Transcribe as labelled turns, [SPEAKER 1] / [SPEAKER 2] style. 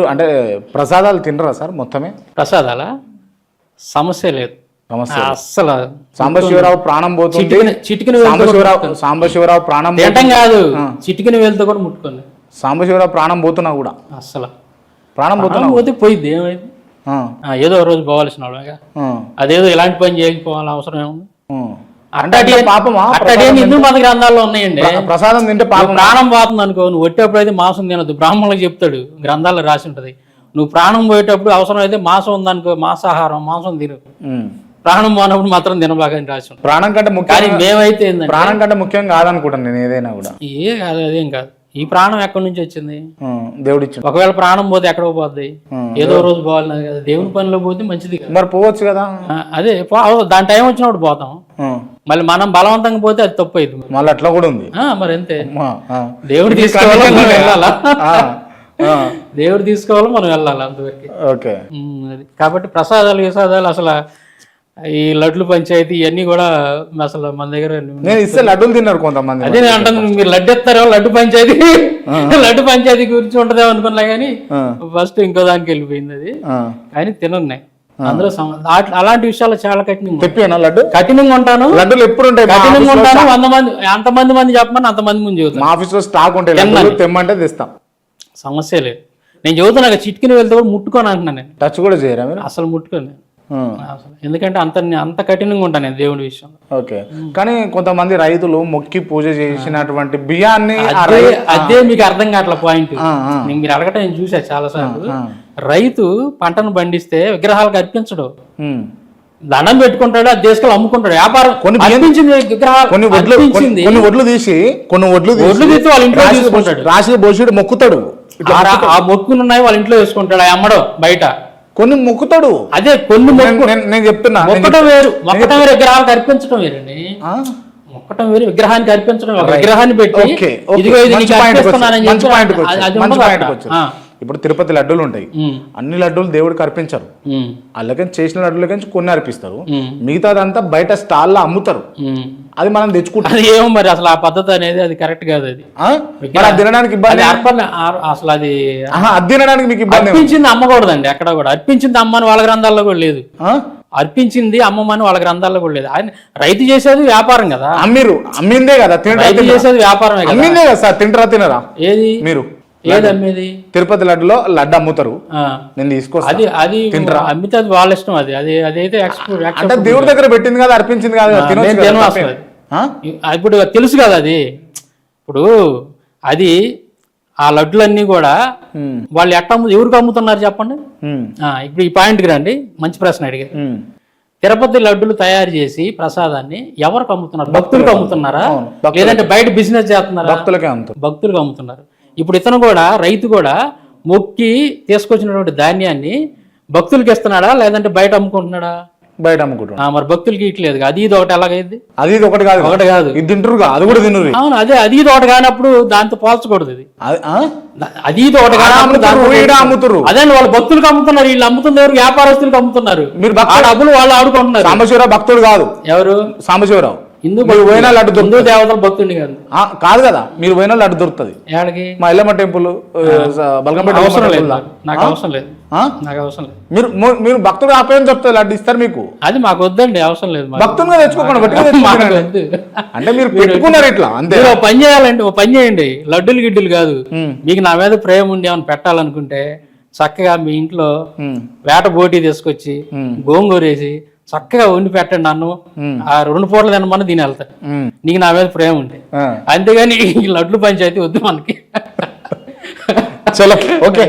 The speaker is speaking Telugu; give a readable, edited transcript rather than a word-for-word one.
[SPEAKER 1] అంటే ప్రసాదాలు తినరా సార్ మొత్తమే?
[SPEAKER 2] ప్రసాదాల సమస్య లేదు,
[SPEAKER 1] సమస్య
[SPEAKER 2] అస్సలు.
[SPEAKER 1] సాంబశివరావు ప్రాణం పోతుంది,
[SPEAKER 2] చిటికిన
[SPEAKER 1] సాంబశివరావు ప్రాణం
[SPEAKER 2] తినటం కాదు, చిటికిన వేలుతో కూడా ముట్టుకోండి.
[SPEAKER 1] సాంబశివరావు ప్రాణం పోతున్నా కూడా
[SPEAKER 2] అస్సలు
[SPEAKER 1] ప్రాణం పోతున్నా
[SPEAKER 2] పోతే పోయిద్ది, ఏమైంది? ఏదో ఒక రోజు పోవాల్సిన వాళ్ళగా అదేదో ఇలాంటి పని చేయకపోవాలి అవసరం ఏముంది? హిందూ మత గ్రంథాల్లో ఉన్నాయండి.
[SPEAKER 1] ప్రసాదం తింటే
[SPEAKER 2] ప్రాణం పోతుంది అనుకో, నువ్వు వచ్చేటప్పుడు అయితే మాంసం తినద్దు, బ్రాహ్మణులకు చెప్తాడు, గ్రంథాల్లో రాసి ఉంటది. నువ్వు ప్రాణం పోయేటప్పుడు అవసరం అయితే మాంసం ఉందనుకో, మాంసాహారం మాంసం తిను, ప్రాణం పోనప్పుడు మాత్రం తినబాగని రాసి ఉంటుంది.
[SPEAKER 1] ప్రాణం కంటే ముఖ్యం
[SPEAKER 2] మేమైతే
[SPEAKER 1] ప్రాణం కంటే ముఖ్యం కాదనుకుంటాను నేను ఏదైనా కూడా.
[SPEAKER 2] ఏ కాదు, అదేం కాదు. ఈ ప్రాణం ఎక్కడి నుంచి వచ్చింది?
[SPEAKER 1] దేవుడిచ్చి.
[SPEAKER 2] ఒకవేళ ప్రాణం పోతే ఎక్కడ పోద్ది? ఏదో రోజు పోవాలి కదా, దేవుని పనిలో పోతే మంచిది.
[SPEAKER 1] మరి పోవచ్చు కదా.
[SPEAKER 2] అదే దాని టైం వచ్చినప్పుడు పోతాం, మళ్ళీ మనం బలవంతంగా పోతే అది తప్పు అయింది.
[SPEAKER 1] మళ్ళీ అట్లా కూడా ఉంది
[SPEAKER 2] మరి అంతే. దేవుడు తీసుకోవాలి, మనం వెళ్ళాలా? దేవుడు తీసుకోవాలి, మనం వెళ్ళాలి అంతవరకు.
[SPEAKER 1] ఓకే.
[SPEAKER 2] కాబట్టి ప్రసాదాలు అసలు ఈ లడ్లు పంచాయతీ ఇవన్నీ కూడా అసలు మన దగ్గర
[SPEAKER 1] నేను ఇస్తే లడ్డూలు తిన్నారు కొంతమంది.
[SPEAKER 2] అదే నేను అంటాను, మీరు లడ్డు ఎత్తారో లడ్డు పంచాయతీ గురించి ఉంటదేమో అనుకున్నా కానీ ఫస్ట్ ఇంకో దానికి వెళ్ళిపోయింది అది. కానీ తినున్నాయి అందులో అలాంటి విషయాలు చాలా కఠినంగా
[SPEAKER 1] లడ్డు
[SPEAKER 2] కఠినంగా ఉంటాను.
[SPEAKER 1] లడ్డూలు ఎప్పుడు ఉంటాయి?
[SPEAKER 2] కఠినంగా ఉంటాను. 100 మంది ఎంతమంది చెప్పమని అంతమంది ముందు చెబుతాను.
[SPEAKER 1] ఆఫీస్ లో స్టాక్ ఉంటాయి, తెమ్మంటే తెస్తాం,
[SPEAKER 2] సమస్య లేదు. నేను చెబుతున్నా చిటికిన వెళ్తే కూడా ముట్టుకొని అంటున్నాను. నేను
[SPEAKER 1] టచ్ కూడా చేయరా మీరు?
[SPEAKER 2] అసలు ముట్టుకోను, ఎందుకంటే అంత కఠినంగా ఉంటాను నేను దేవుడి విషయంలో.
[SPEAKER 1] ఓకే. కానీ కొంతమంది రైతులు మొక్కి పూజ చేసినటువంటి బియ్యాన్ని
[SPEAKER 2] అదే మీకు అర్థం కావట్లే పాయింట్. మీరు అడగటం నేను చూసా చాలా సార్లు. రైతు పంటను పండిస్తే విగ్రహాలకు అర్పించడు, దండం పెట్టుకుంటాడు, అది తీసుకెళ్ళి అమ్ముకుంటాడు. వ్యాపారం కొన్ని
[SPEAKER 1] ఒడ్లు తీసి
[SPEAKER 2] వాళ్ళ ఇంట్లో తీసుకుంటాడు,
[SPEAKER 1] రాశి బోషుడు మొక్కుతాడు.
[SPEAKER 2] ఆ మొక్కులు ఉన్నాయి వాళ్ళ ఇంట్లో వేసుకుంటాడు, అమ్మడో బయట
[SPEAKER 1] కొన్ని మొక్కుతాడు.
[SPEAKER 2] అదే కొన్ని
[SPEAKER 1] నేను చెప్తున్నా,
[SPEAKER 2] మొక్కటం వేరు విగ్రహాలకు అర్పించడం వేరండి. మొక్కటం వేరు, విగ్రహానికి అర్పించడం. విగ్రహాన్ని పెట్టి ఇదిగో ఇది నీకు అర్పిస్తున్నానని చెప్పి.
[SPEAKER 1] ఇప్పుడు తిరుపతి లడ్డూలు ఉంటాయి, అన్ని లడ్డూలు దేవుడికి అర్పించరు, అలాగే చేసిన లడ్డూలకి కొన్ని అర్పిస్తారు, మిగతాదంతా బయట స్టాల్లో అమ్ముతారు. అది మనం తెచ్చుకుంటాం.
[SPEAKER 2] ఏమో మరి అసలు ఆ పద్ధతి అనేది అది కరెక్ట్ కాదు. అది
[SPEAKER 1] తినడానికి ఇబ్బంది.
[SPEAKER 2] అసలు అది
[SPEAKER 1] తినడానికి మీకు ఇబ్బంది.
[SPEAKER 2] అర్పించింది అమ్మకూడదండి ఎక్కడ కూడా. అర్పించింది అమ్మని వాళ్ళ గ్రంథాల్లో కూడా లేదు, అర్పించింది అమ్మమని వాళ్ళ గ్రంథాల్లో కూడా లేదు. ఆయన రైతు చేసేది వ్యాపారం కదా.
[SPEAKER 1] అమ్మిందే కదా,
[SPEAKER 2] రైతు చేసేది వ్యాపారమే కదా
[SPEAKER 1] సార్. తింటారా తినరా?
[SPEAKER 2] ఏది
[SPEAKER 1] మీరు
[SPEAKER 2] ఏది అమ్మేది?
[SPEAKER 1] తిరుపతి లడ్డులో లడ్డు అమ్ముతారు, నేను తీసుకొస్తాను.
[SPEAKER 2] అది అమ్మితే అది వాళ్ళ ఇష్టం. అదైతే
[SPEAKER 1] అంటే దేవుడి దగ్గర పెట్టింది కదా, అర్పించింది కదా.
[SPEAKER 2] ఇప్పుడు తెలుసు కదా అది. ఇప్పుడు అది ఆ లడ్డులన్నీ కూడా వాళ్ళు ఎవరికి అమ్ముతున్నారు చెప్పండి. ఇప్పుడు ఈ పాయింట్కి రండి, మంచి ప్రశ్న అడిగారు. తిరుపతి లడ్డులు తయారు చేసి ప్రసాదాన్ని ఎవరికి అమ్ముతున్నారు? భక్తులకు అమ్ముతున్నారా, లేదంటే బయట బిజినెస్ చేస్తున్నారా? భక్తులకు అమ్ముతున్నారు. ఇప్పుడు ఇతను కూడా రైతు కూడా మొక్కి తీసుకొచ్చినటువంటి ధాన్యాన్ని భక్తులకి ఇస్తున్నాడా, లేదంటే బయట అమ్ముకుంటున్నాడా?
[SPEAKER 1] బయట అమ్ముకుంటున్నా.
[SPEAKER 2] మరి భక్తులకి ఇట్లేదు. అది ఇది ఒకటి ఎలాగైంది?
[SPEAKER 1] అది ఇది ఒకటి కాదు, ఇది తింటారు, అది కూడా తినరు.
[SPEAKER 2] అవును, అదే అది ఇది ఒకటి కానప్పుడు దాంతో పోల్చకూడదు. ఇది అది ఇది ఒకటి
[SPEAKER 1] అమ్ముతారు.
[SPEAKER 2] అదే వాళ్ళు భక్తులకు అమ్ముతున్నారు, వీళ్ళు అమ్ముతున్నారు వ్యాపారస్తులకు అమ్ముతున్నారు. మీరు డబ్బులు వాళ్ళు ఆడుకుంటున్నారు.
[SPEAKER 1] సాంబశివరావు భక్తుడు కాదు.
[SPEAKER 2] ఎవరు?
[SPEAKER 1] సాంబశివరావు.
[SPEAKER 2] హిందూ దేవతల భక్తుడిని
[SPEAKER 1] కాదు కదా. మీరు పోయినా లడ్డు దొరుకుతుంది. మా ఎల్లమ్మ టెంపుల్, బల్గంపేట.
[SPEAKER 2] అవసరం లేదు, నాకు అవసరం లేదు, నాకు అవసరం లేదు.
[SPEAKER 1] మీరు భక్తుడు ఆపేయని చెప్తారు, లడ్డు ఇస్తారు మీకు.
[SPEAKER 2] అది మాకు వద్దండి, అవసరం లేదు.
[SPEAKER 1] భక్తులుగా తెచ్చుకోకండి. అంటే మీరు పెట్టుకున్నారు ఇట్లా అంతే.
[SPEAKER 2] పని చేయాలండి, ఓ పని చేయండి. లడ్డులు గిడ్డులు కాదు, మీకు నా మీద ప్రేమ ఉండి ఏమైనా పెట్టాలనుకుంటే చక్కగా మీ ఇంట్లో వేట బోటీ తీసుకొచ్చి గోంగూరేసి చక్కగా వండి పెట్టండి. నన్ను ఆ 2 పూటలు తినమని దీని వెళ్తాడు, నీకు నా మీద ప్రేమ ఉంటే. అంతేగాని ఈ లడ్లు పంచాయతీ వద్దు మనకి.
[SPEAKER 1] చలో, ఓకే.